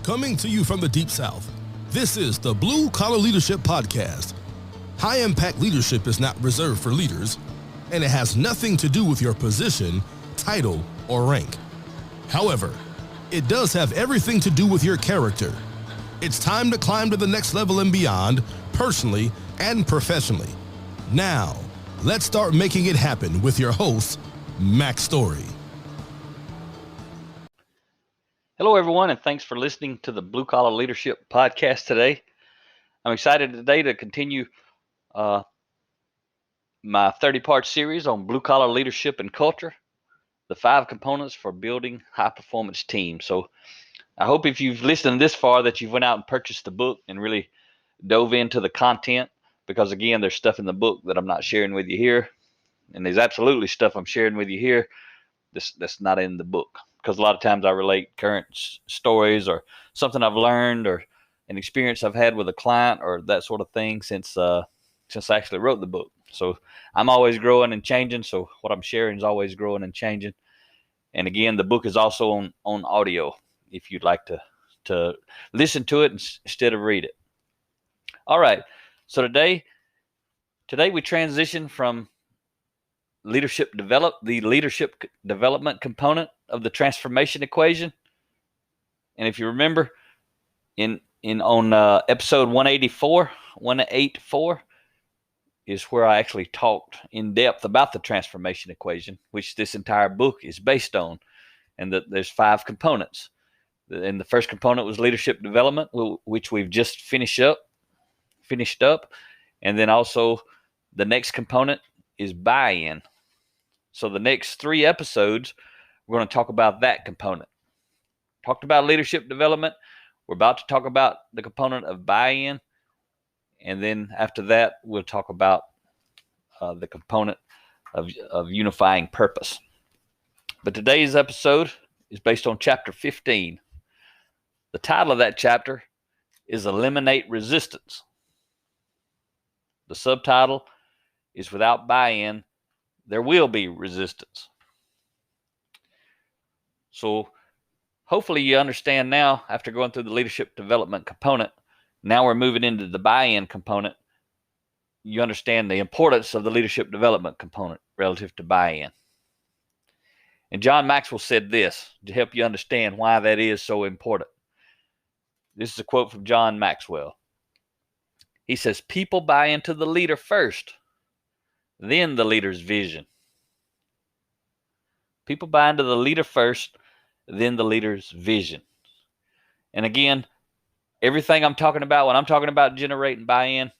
Coming to you from the Deep South, this is the Blue Collar Leadership Podcast. High-impact leadership is not reserved for leaders, and it has nothing to do with your position, title, or rank. However, it does have everything to do with your character. It's time to climb to the next level and beyond, personally and professionally. Now, let's start making it happen with your host, Mack Story. Hello, everyone, and thanks for listening to the Blue Collar Leadership Podcast today. I'm excited today to continue my 30-part series on blue collar leadership and culture, the 5 components for building high-performance teams. So I hope if you've listened this far that you've went out and purchased the book and really dove into the content, because, again, there's stuff in the book that I'm not sharing with you here, and there's absolutely stuff I'm sharing with you here that's not in the book. Because a lot of times I relate current stories or something I've learned or an experience I've had with a client or that sort of thing since I actually wrote the book. So I'm always growing and changing. So what I'm sharing is always growing and changing. And again, the book is also on audio if you'd like to listen to it instead of read it. All right. So today we transition from the leadership development component of the transformation equation. And if you remember, on episode 184 is where I actually talked in depth about the transformation equation, which this entire book is based on, and that there's 5 components. And the first component was leadership development, which we've just finished up, and then also the next component is buy-in. So the next 3 episodes, we're going to talk about that component. Talked about leadership development. We're about to talk about the component of buy-in. And then after that, we'll talk about the component of unifying purpose. But today's episode is based on chapter 15. The title of that chapter is Eliminate Resistance. The subtitle is Without Buy-in, There Will Be Resistance. So hopefully you understand now, after going through the leadership development component, now we're moving into the buy-in component. You understand the importance of the leadership development component relative to buy-in. And John Maxwell said this to help you understand why that is so important. This is a quote from John Maxwell. He says, "People buy into the leader first, then the leader's vision." People buy into the leader first, then the leader's vision. And again, everything I'm talking about, when I'm talking about generating buy-in,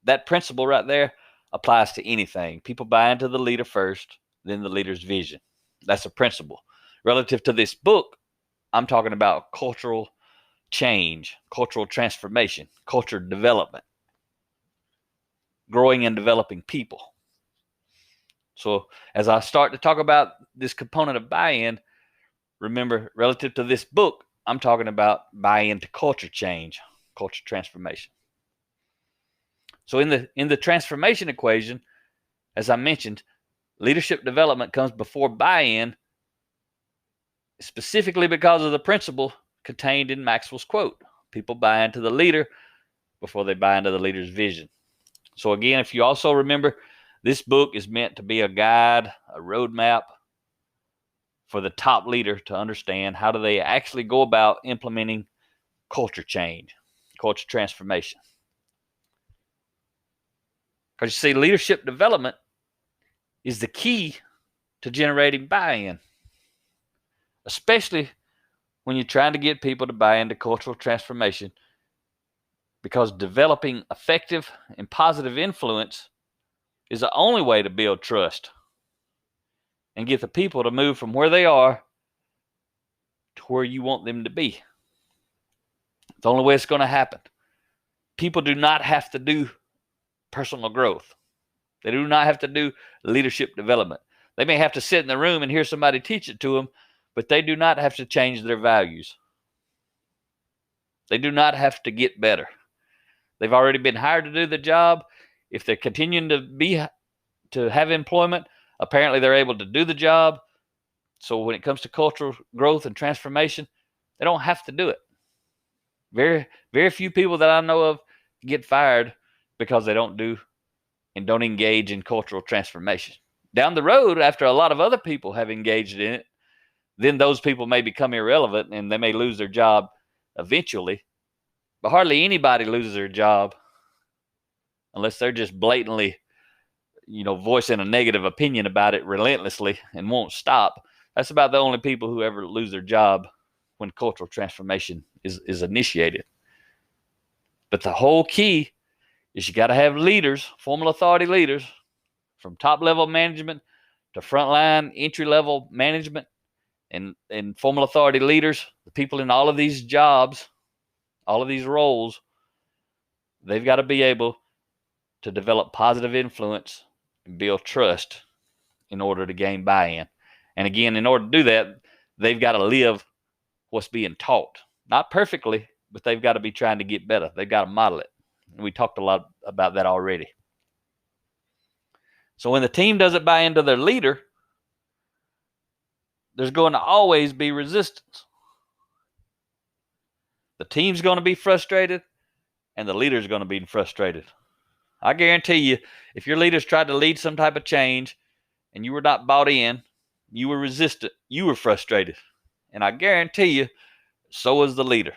that principle right there applies to anything. People buy into the leader first, then the leader's vision. That's a principle. Relative to this book, I'm talking about cultural change, cultural transformation, culture development, growing and developing people. So as I start to talk about this component of buy-in, remember, relative to this book, I'm talking about buy-in to culture change, culture transformation. So in the transformation equation, as I mentioned, leadership development comes before buy-in, specifically because of the principle contained in Maxwell's quote. People buy into the leader before they buy into the leader's vision. So again, if you also remember, this book is meant to be a guide, a roadmap for the top leader to understand how do they actually go about implementing culture change, culture transformation. Because you see, leadership development is the key to generating buy-in, especially when you're trying to get people to buy into cultural transformation, because developing effective and positive influence is the only way to build trust and get the people to move from where they are to where you want them to be. It's the only way it's going to happen. People do not have to do personal growth. They do not have to do leadership development. They may have to sit in the room and hear somebody teach it to them, but they do not have to change their values. They do not have to get better. They've already been hired to do the job. If they're continuing to have employment, apparently they're able to do the job. So when it comes to cultural growth and transformation, they don't have to do it. Very, very few people that I know of get fired because they don't do and don't engage in cultural transformation. Down the road, after a lot of other people have engaged in it, then those people may become irrelevant and they may lose their job eventually. But hardly anybody loses their job unless they're just blatantly, voicing a negative opinion about it relentlessly and won't stop. That's about the only people who ever lose their job when cultural transformation is initiated. But the whole key is you got to have leaders, formal authority leaders, from top level management to frontline entry level management and formal authority leaders, the people in all of these jobs, all of these roles, they've got to be able to develop positive influence and build trust in order to gain buy-in. And again, in order to do that, they've got to live what's being taught. Not perfectly, but they've got to be trying to get better. They've got to model it. And we talked a lot about that already. So when the team doesn't buy into their leader, there's going to always be resistance. The team's going to be frustrated, and the leader's going to be frustrated. I guarantee you, if your leaders tried to lead some type of change and you were not bought in, you were resistant, you were frustrated. And I guarantee you, so is the leader.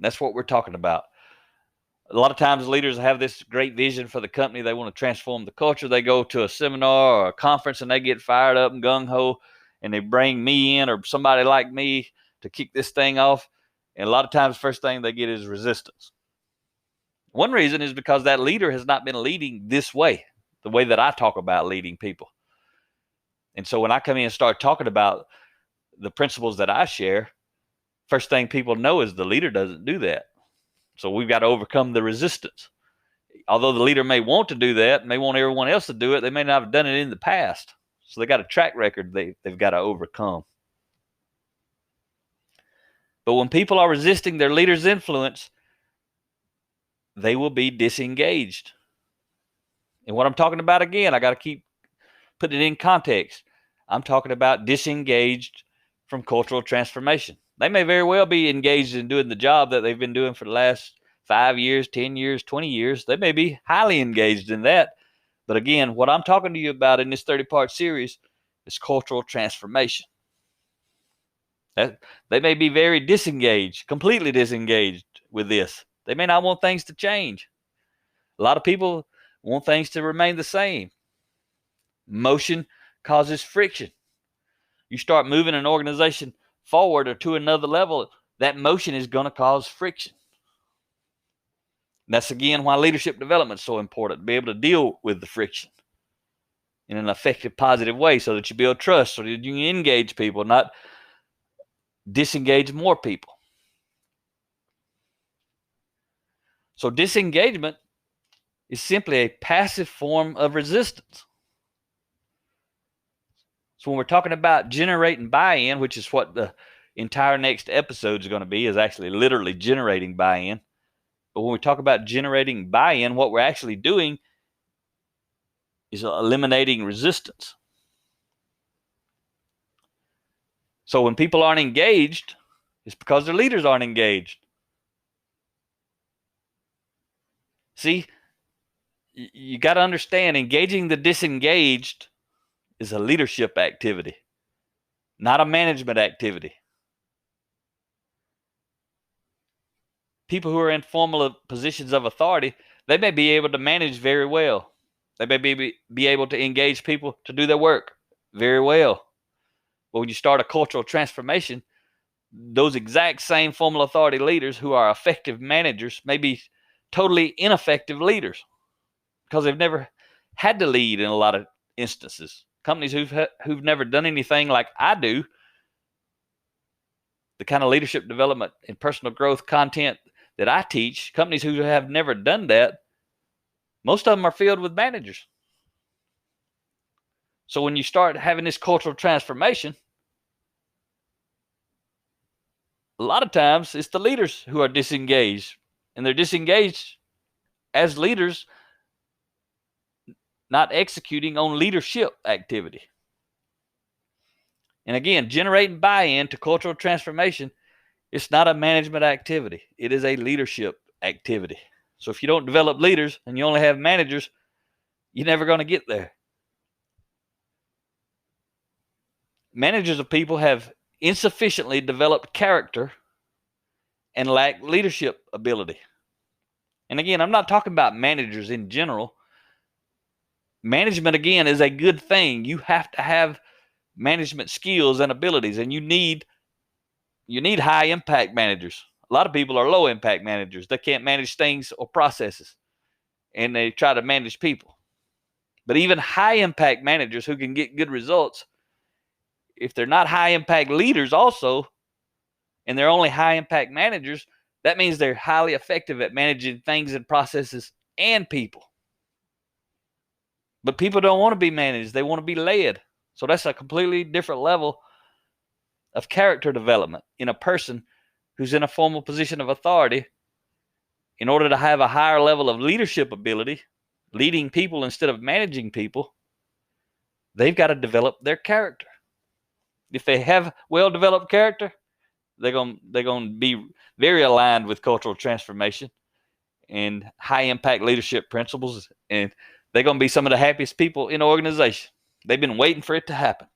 That's what we're talking about. A lot of times leaders have this great vision for the company. They want to transform the culture. They go to a seminar or a conference and they get fired up and gung-ho, and they bring me in or somebody like me to kick this thing off. And a lot of times the first thing they get is resistance. One reason is because that leader has not been leading this way, the way that I talk about leading people. And so when I come in and start talking about the principles that I share, first thing people know is the leader doesn't do that. So we've got to overcome the resistance. Although the leader may want to do that, may want everyone else to do it, they may not have done it in the past. So they got a track record they've got to overcome. But when people are resisting their leader's influence, they will be disengaged. And what I'm talking about, again, I got to keep putting it in context. I'm talking about disengaged from cultural transformation. They may very well be engaged in doing the job that they've been doing for the last 5 years, 10 years, 20 years. They may be highly engaged in that. But again, what I'm talking to you about in this 30-part series is cultural transformation. They may be very disengaged, completely disengaged with this. They may not want things to change. A lot of people want things to remain the same. Motion causes friction. You start moving an organization forward or to another level, that motion is going to cause friction. And that's again why leadership development is so important, to be able to deal with the friction in an effective, positive way so that you build trust, so that you can engage people, not disengage more people. So disengagement is simply a passive form of resistance. So when we're talking about generating buy-in, which is what the entire next episode is going to be, is actually literally generating buy-in. But when we talk about generating buy-in, what we're actually doing is eliminating resistance. So when people aren't engaged, it's because their leaders aren't engaged. See, you got to understand, engaging the disengaged is a leadership activity, not a management activity. People who are in formal positions of authority, they may be able to manage very well. They may be able to engage people to do their work very well. But when you start a cultural transformation, those exact same formal authority leaders who are effective managers may be totally ineffective leaders because they've never had to lead in a lot of instances. Companies who've never done anything like I do, the kind of leadership development and personal growth content that I teach, companies who have never done that, most of them are filled with managers. So when you start having this cultural transformation, a lot of times it's the leaders who are disengaged, and they're disengaged as leaders, not executing on leadership activity. And again, generating buy-in to cultural transformation It's not a management activity. It is a leadership activity. So if you don't develop leaders and you only have managers, you're never going to get there. Managers of people have insufficiently developed character and lack leadership ability. And again, I'm not talking about managers in general. Management, again, is a good thing. You have to have management skills and abilities, and you need high impact managers. A lot of people are low impact managers. They can't manage things or processes, and they try to manage people. But even high impact managers who can get good results, if they're not high impact leaders also, and they're only high impact managers, that means they're highly effective at managing things and processes and people. But people don't want to be managed. They want to be led. So that's a completely different level of character development in a person who's in a formal position of authority. In order to have a higher level of leadership ability, leading people instead of managing people, they've got to develop their character. If they have well-developed character, they're going to be very aligned with cultural transformation and high-impact leadership principles, and they're going to be some of the happiest people in the organization. They've been waiting for it to happen.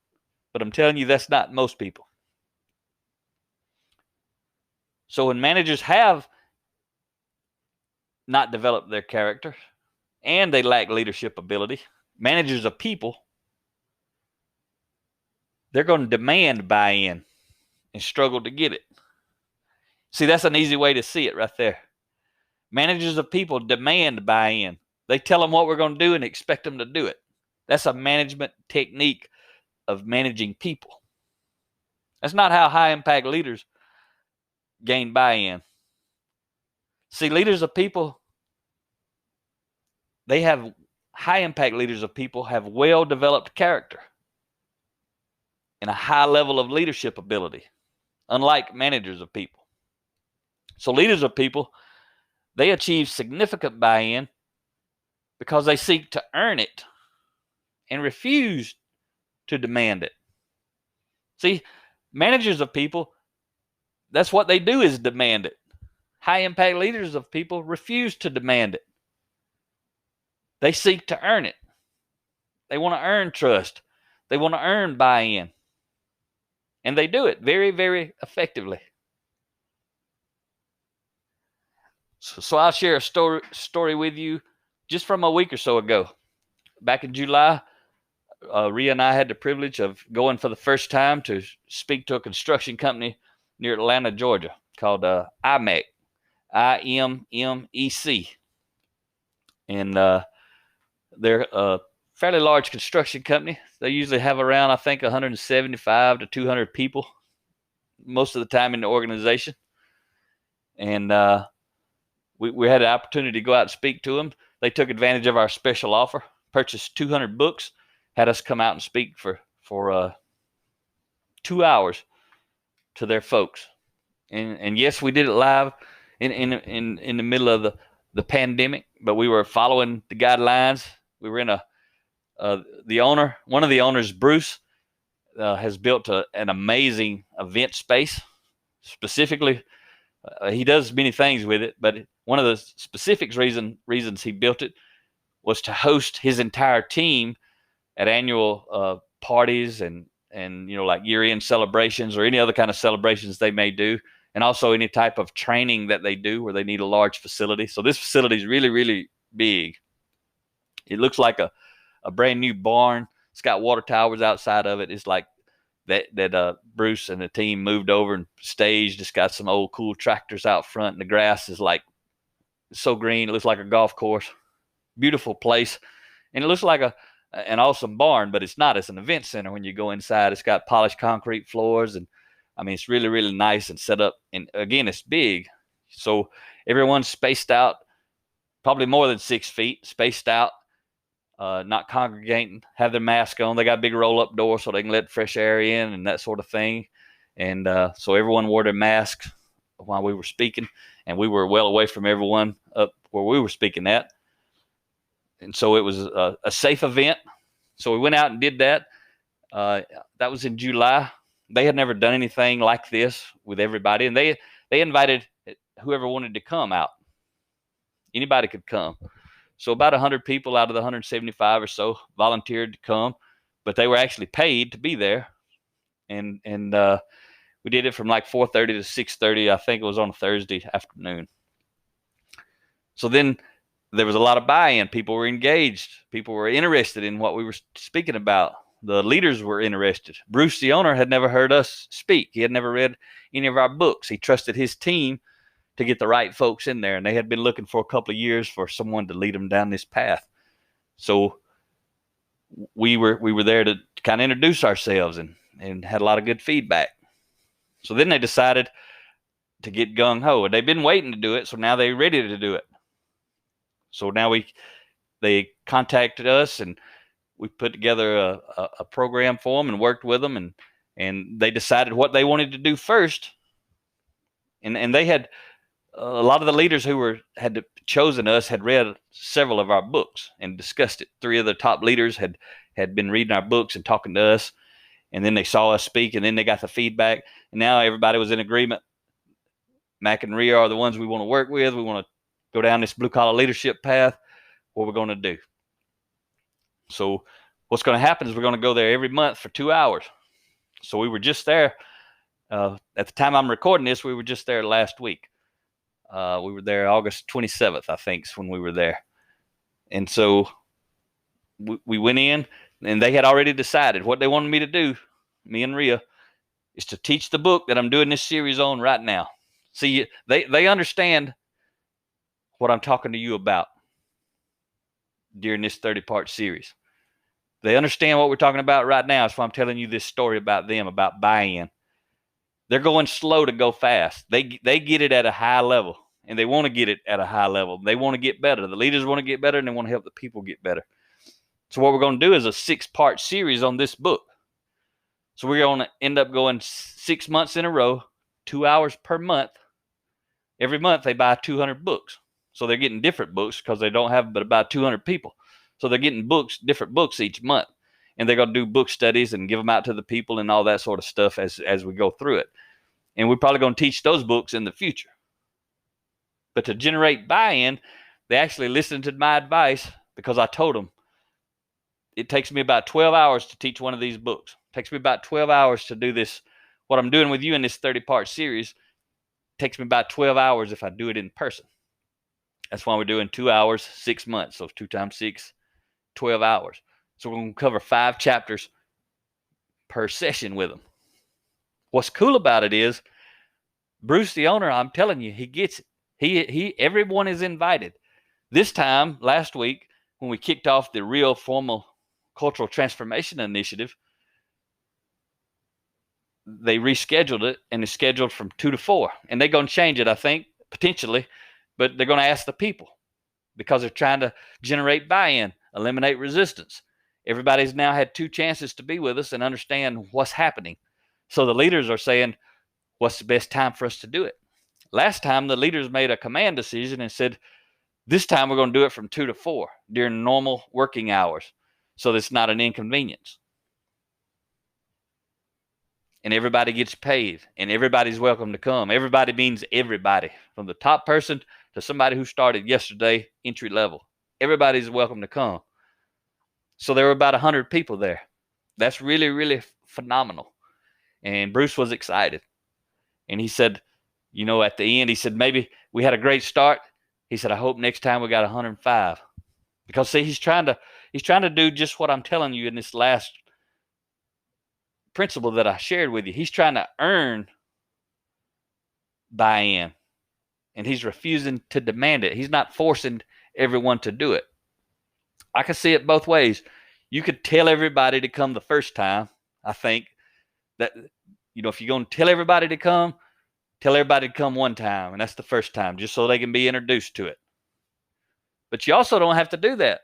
But I'm telling you, that's not most people. So when managers have not developed their character and they lack leadership ability, managers of people, they're going to demand buy-in and struggle to get it. See, that's an easy way to see it right there. Managers of people demand buy-in. They tell them what we're going to do and expect them to do it. That's a management technique of managing people. That's not how high-impact leaders gain buy-in. See, leaders of people, high-impact leaders of people have well-developed character and a high level of leadership ability, unlike managers of people. So leaders of people, they achieve significant buy-in because they seek to earn it and refuse to demand it. See, managers of people, that's what they do, is demand it. High-impact leaders of people refuse to demand it. They seek to earn it. They want to earn trust. They want to earn buy-in. And they do it very, very effectively. So I'll share a story with you just from a week or so ago. Back in July, Rhea and I had the privilege of going for the first time to speak to a construction company near Atlanta, Georgia, called Mack, IMMEC. And they're a fairly large construction company. They usually have around, I think, 175 to 200 people most of the time in the organization. And we had an opportunity to go out and speak to them. They took advantage of our special offer, purchased 200 books, had us come out and speak for 2 hours to their folks. And yes, we did it live in the middle of the pandemic, but we were following the guidelines. We were in one of the owners, Bruce, has built an amazing event space. Specifically, he does many things with it, but one of the specific reasons he built it was to host his entire team at annual parties and like year-end celebrations or any other kind of celebrations they may do, and also any type of training that they do where they need a large facility. So this facility is really, really big. It looks like a brand new barn. It's got water towers outside of it. It's like that Bruce and the team moved over and staged. It's got some old cool tractors out front, and the grass is like so green. It looks like a golf course. Beautiful place. And it looks like an awesome barn, but it's not. It's an event center when you go inside. It's got polished concrete floors, and I mean, it's really, really nice and set up. And again, it's big. So everyone's spaced out, probably more than 6 feet, spaced out, not congregating, have their mask on. They got a big roll-up door so they can let fresh air in and that sort of thing. And so everyone wore their masks while we were speaking, and we were well away from everyone up where we were speaking at. And so it was a safe event. So we went out and did that. That was in July. They had never done anything like this with everybody, and they invited whoever wanted to come out. Anybody could come. So about 100 people out of the 175 or so volunteered to come, but they were actually paid to be there. And we did it from like 4:30 to 6:30. I think it was on a Thursday afternoon. So then there was a lot of buy-in. People were engaged. People were interested in what we were speaking about. The leaders were interested. Bruce, the owner, had never heard us speak. He had never read any of our books. He trusted his team to get the right folks in there, and they had been looking for a couple of years for someone to lead them down this path. So we were there to kind of introduce ourselves and had a lot of good feedback. So then they decided to get gung-ho, and they've been waiting to do it, so now they're ready to do it. So now they contacted us, and we put together a program for them and worked with them, and they decided what they wanted to do first. And they had a lot of the leaders who had chosen us had read several of our books and discussed it. 3 of the top leaders had been reading our books and talking to us, and then they saw us speak, and then they got the feedback, and now everybody was in agreement. Mack and Rhea are the ones we want to work with. We want to go down this blue-collar leadership path. What we're going to do. So what's going to happen is we're going to go there every month for 2 hours. So we were just there. At the time I'm recording this, we were just there last week. We were there August 27th, I think, is when we were there. And so we went in, and they had already decided what they wanted me to do, me and Rhea, is to teach the book that I'm doing this series on right now. See, they understand what I'm talking to you about during this 30-part series. They understand what we're talking about right now. That's why I'm telling you this story about them, about buy-in. They're going slow to go fast. They get it at a high level, and they want to get it at a high level. They want to get better. The leaders want to get better, and they want to help the people get better. So what we're going to do is a 6-part series on this book. So we're going to end up going 6 months in a row, 2 hours per month. Every month they buy 200 books. So they're getting different books because they don't have but about 200 people. So they're getting different books each month. And they're going to do book studies and give them out to the people and all that sort of stuff as we go through it. And we're probably going to teach those books in the future. But to generate buy-in, they actually listened to my advice because I told them it takes me about 12 hours to teach one of these books. It takes me about 12 hours to do this. What I'm doing with you in this 30-part series takes me about 12 hours if I do it in person. That's why we're doing 2 hours, 6 months. So 2 times 6, 12 hours. So we're going to cover 5 chapters per session with them. What's cool about it is Bruce, the owner, I'm telling you, he gets it. Everyone is invited. This time, last week, when we kicked off the real formal cultural transformation initiative, they rescheduled it, and it's scheduled from 2 to 4. And they're going to change it, I think, potentially, but they're going to ask the people because they're trying to generate buy-in, eliminate resistance. Everybody's now had 2 chances to be with us and understand what's happening. So the leaders are saying, what's the best time for us to do it? Last time, the leaders made a command decision and said, this time we're going to do it from 2 to 4 during normal working hours so that it's not an inconvenience. And everybody gets paid, and everybody's welcome to come. Everybody means everybody, from the top person to somebody who started yesterday, entry level. Everybody's welcome to come. So there were about 100 people there. That's really, really phenomenal. And Bruce was excited. And he said, you know, at the end, he said, maybe we had a great start. He said, I hope next time we got 105. Because, see, he's trying to do just what I'm telling you in this last principle that I shared with you. He's trying to earn buy-in, and he's refusing to demand it. He's not forcing everyone to do it. I can see it both ways. You could tell everybody to come the first time. I think that, you know, if you're going to tell everybody to come one time, and that's the first time, just so they can be introduced to it. But you also don't have to do that.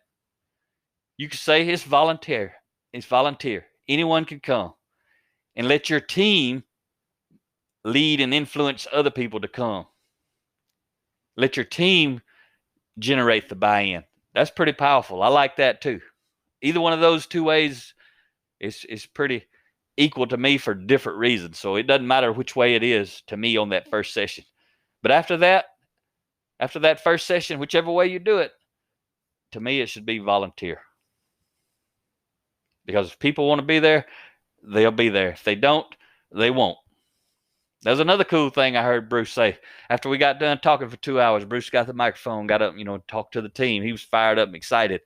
You could say it's volunteer. It's volunteer. Anyone can come. And let your team lead and influence other people to come. Let your team generate the buy-in. That's pretty powerful. I like that too. Either one of those 2 ways is pretty equal to me for different reasons. So it doesn't matter which way it is to me on that first session. But after that first session, whichever way you do it, to me, it should be volunteer. Because if people want to be there, they'll be there. If they don't, they won't. There's another cool thing I heard Bruce say. After we got done talking for 2 hours, Bruce got the microphone, got up, talked to the team. He was fired up and excited.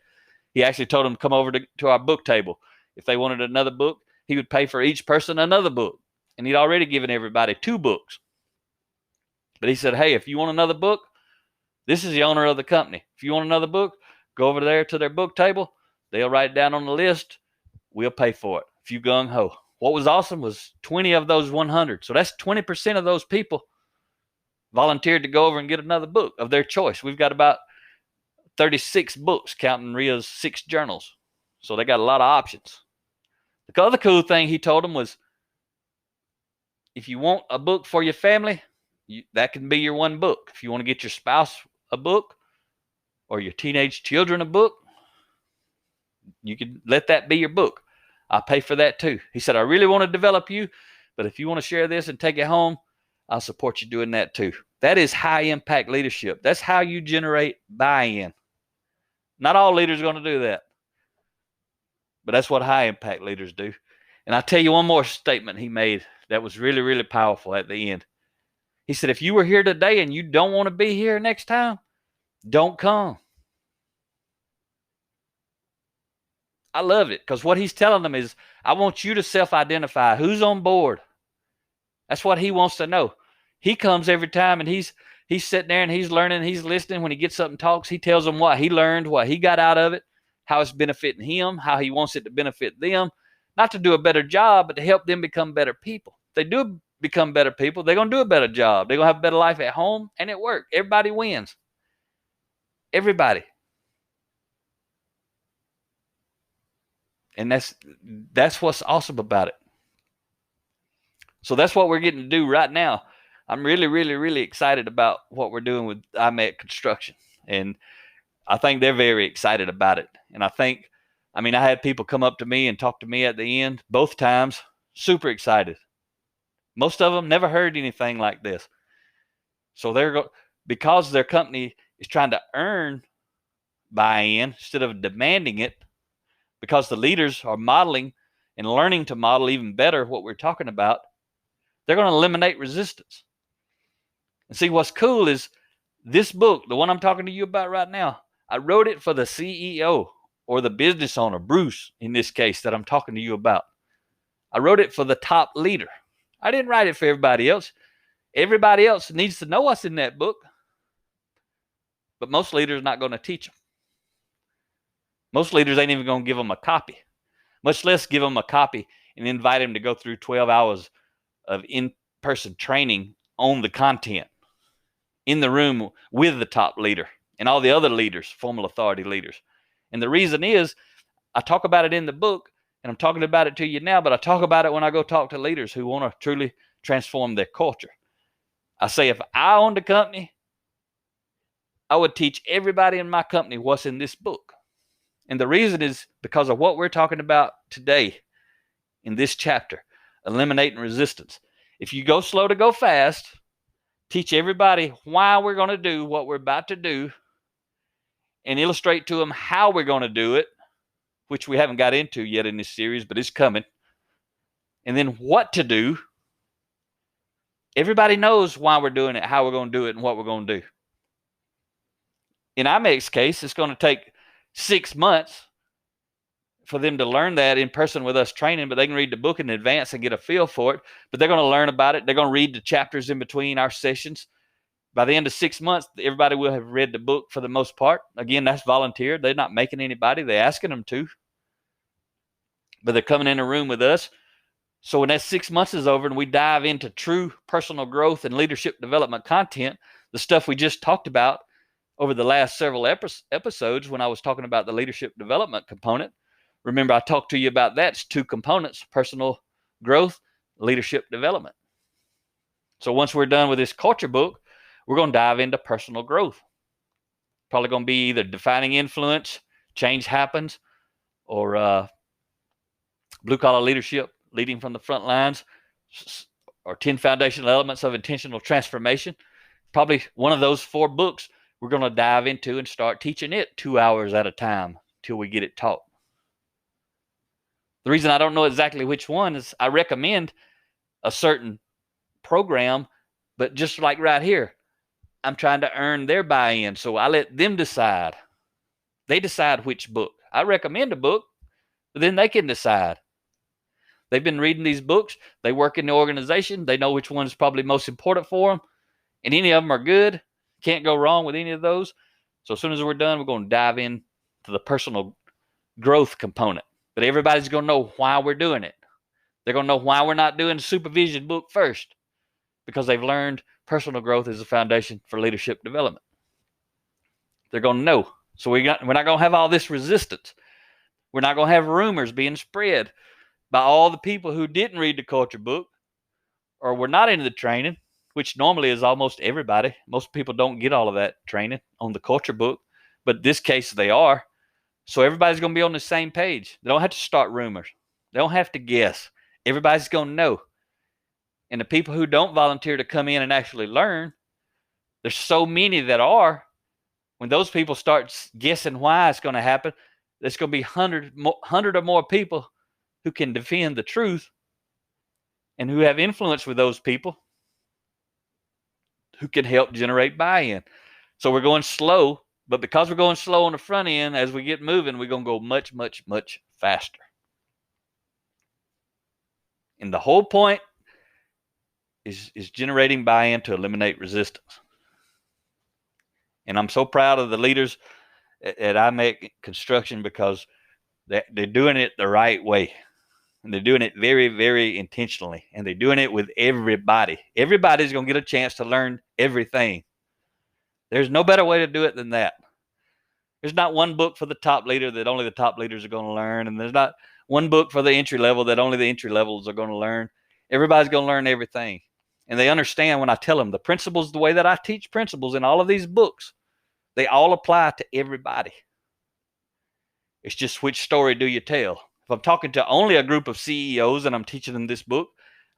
He actually told them to come over to our book table. If they wanted another book, he would pay for each person another book. And he'd already given everybody 2 books. But he said, hey, if you want another book, this is the owner of the company. If you want another book, go over there to their book table. They'll write it down on the list. We'll pay for it. If you gung-ho. What was awesome was 20 of those 100. So that's 20% of those people volunteered to go over and get another book of their choice. We've got about 36 books, counting Ria's 6 journals. So they got a lot of options. The other cool thing he told them was, if you want a book for your family, that can be your one book. If you want to get your spouse a book or your teenage children a book, you can let that be your book. I'll pay for that too. He said, I really want to develop you, but if you want to share this and take it home, I'll support you doing that too. That is high impact leadership. That's how you generate buy-in. Not all leaders are going to do that, but that's what high impact leaders do. And I'll tell you one more statement he made that was really, really powerful at the end. He said, if you were here today and you don't want to be here next time, don't come. I love it, because what he's telling them is, I want you to self-identify who's on board. That's what he wants to know. He comes every time and he's sitting there and he's learning, he's listening. When he gets up and talks, he tells them what he learned, what he got out of it, how it's benefiting him, how he wants it to benefit them. Not to do a better job, but to help them become better people. If they do become better people, they're going to do a better job. They're going to have a better life at home and at work. Everybody wins. Everybody. And that's what's awesome about it. So that's what we're getting to do right now. I'm really, really, really excited about what we're doing with Mack Construction. And I think they're very excited about it. And I had people come up to me and talk to me at the end, both times, super excited. Most of them never heard anything like this. So because their company is trying to earn buy-in instead of demanding it, because the leaders are modeling and learning to model even better what we're talking about, they're going to eliminate resistance. And see, what's cool is this book, the one I'm talking to you about right now, I wrote it for the CEO or the business owner, Bruce, in this case, that I'm talking to you about. I wrote it for the top leader. I didn't write it for everybody else. Everybody else needs to know what's in that book, but most leaders are not going to teach them. Most leaders ain't even going to give them a copy, much less give them a copy and invite them to go through 12 hours of in-person training on the content in the room with the top leader and all the other leaders, formal authority leaders. And the reason is, I talk about it in the book, and I'm talking about it to you now, but I talk about it when I go talk to leaders who want to truly transform their culture. I say, if I owned a company, I would teach everybody in my company what's in this book. And the reason is because of what we're talking about today in this chapter, eliminating resistance. If you go slow to go fast, teach everybody why we're going to do what we're about to do, and illustrate to them how we're going to do it, which we haven't got into yet in this series, but it's coming. And then what to do. Everybody knows why we're doing it, how we're going to do it, and what we're going to do. In Mack's case, it's going to take 6 months for them to learn that in person with us training, but they can read the book in advance and get a feel for it. But they're going to learn about it. They're going to read the chapters in between our sessions. By the end of 6 months, everybody will have read the book for the most part. Again, that's volunteer. They're not making anybody. They're asking them to. But they're coming in a room with us. So when that 6 months is over and we dive into true personal growth and leadership development content, the stuff we just talked about over the last several episodes when I was talking about the leadership development component, remember I talked to you about that. It's 2 components: personal growth, leadership development. So once we're done with this culture book, we're going to dive into personal growth. Probably going to be either defining influence, change happens, or blue collar leadership, Leading from the Front Lines, or 10 Foundational Elements of Intentional Transformation. Probably one of those 4 books we're going to dive into and start teaching it 2 hours at a time till we get it taught. The reason I don't know exactly which one is I recommend a certain program, but just like right here, I'm trying to earn their buy-in, so I let them decide. They decide which book. I recommend a book, but then they can decide. They've been reading these books. They work in the organization. They know which one is probably most important for them, and any of them are good. Can't go wrong with any of those. So as soon as we're done, we're going to dive into the personal growth component. But everybody's going to know why we're doing it. They're going to know why we're not doing the supervision book first, because they've learned personal growth is a foundation for leadership development. They're going to know. So we're not going to have all this resistance. We're not going to have rumors being spread by all the people who didn't read the culture book or were not into the training, which normally is almost everybody. Most people don't get all of that training on the culture book, but in this case they are. So everybody's going to be on the same page. They don't have to start rumors. They don't have to guess. Everybody's going to know. And the people who don't volunteer to come in and actually learn, there's so many that are. When those people start guessing why it's going to happen, there's going to be 100 or more people who can defend the truth and who have influence with those people who can help generate buy-in. So we're going slow, but because we're going slow on the front end, as we get moving, we're going to go much, much, much faster. And the whole point is generating buy-in to eliminate resistance. And I'm so proud of the leaders at Mack Construction, because they're doing it the right way. And they're doing it very, very intentionally. And they're doing it with everybody. Everybody's going to get a chance to learn everything. There's no better way to do it than that. There's not one book for the top leader that only the top leaders are going to learn. And there's not one book for the entry level that only the entry levels are going to learn. Everybody's going to learn everything. And they understand when I tell them the principles, the way that I teach principles in all of these books, they all apply to everybody. It's just which story do you tell? If I'm talking to only a group of CEOs and I'm teaching them this book,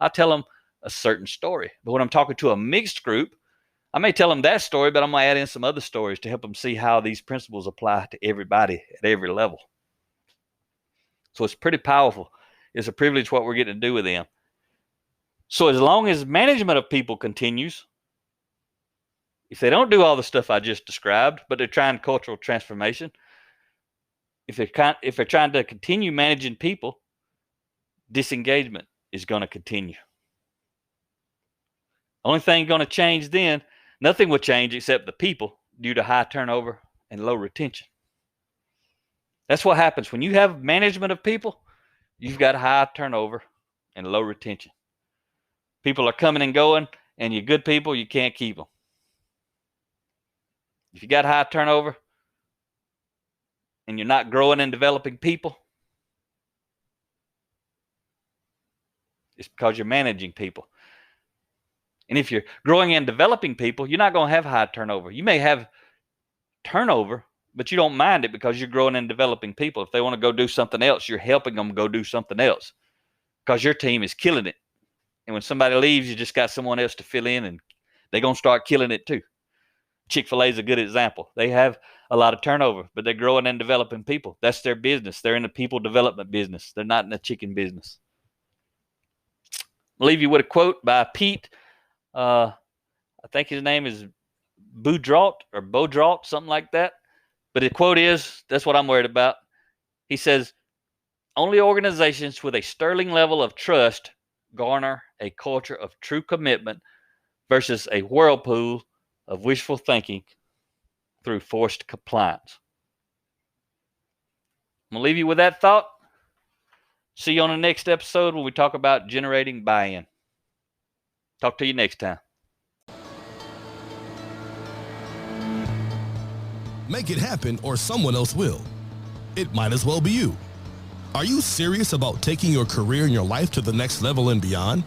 I tell them a certain story. But when I'm talking to a mixed group, I may tell them that story, but I'm going to add in some other stories to help them see how these principles apply to everybody at every level. So it's pretty powerful. It's a privilege what we're getting to do with them. So as long as management of people continues, if they don't do all the stuff I just described, but they're trying cultural transformation, if they're trying to continue managing people, disengagement is going to continue. Only thing going to change then, nothing will change except the people due to high turnover and low retention. That's what happens. When you have management of people, you've got high turnover and low retention. People are coming and going, and you're good people, you can't keep them. If you got high turnover and you're not growing and developing people, it's because you're managing people. And if you're growing and developing people, you're not going to have high turnover. You may have turnover, but you don't mind it because you're growing and developing people. If they want to go do something else, you're helping them go do something else because your team is killing it. And when somebody leaves, you just got someone else to fill in, and they're going to start killing it too. Chick-fil-A is a good example. They have a lot of turnover, but they're growing and developing people. That's their business. They're in the people development business. They're not in the chicken business. I'll leave you with a quote by Pete. I think his name is Beaudraut, something like that. But the quote is, that's what I'm worried about. He says, only organizations with a sterling level of trust garner a culture of true commitment versus a whirlpool of wishful thinking through forced compliance. I'm going to leave you with that thought. See you on the next episode when we talk about generating buy-in. Talk to you next time. Make it happen or someone else will. It might as well be you. Are you serious about taking your career and your life to the next level and beyond?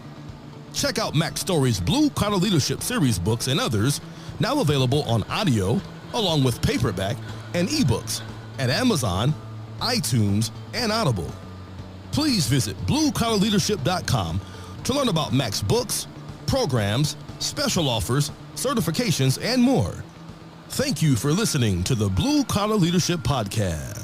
Check out Mack Story's Blue Collar Leadership series books and others, now available on audio, along with paperback and ebooks at Amazon, iTunes, and Audible. Please visit bluecollarleadership.com to learn about Mack's books, programs, special offers, certifications, and more. Thank you for listening to the Blue Collar Leadership Podcast.